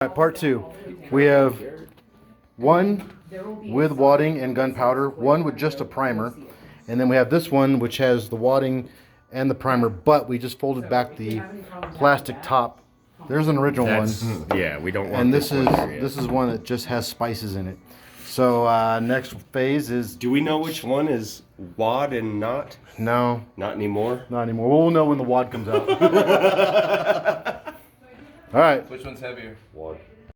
Alright, part two. We have one with wadding and gunpowder, one with just a primer, and then we have this one which has the wadding and the primer, but we just folded back the plastic top. There's an original one. Yeah, we don't want And this one here yet. this is one that just has spices in it. So next phase is Do we know which one is wad and not? no, Not anymore. not anymore. We'll know when the wad comes out. All right. Which one's heavier? Wad.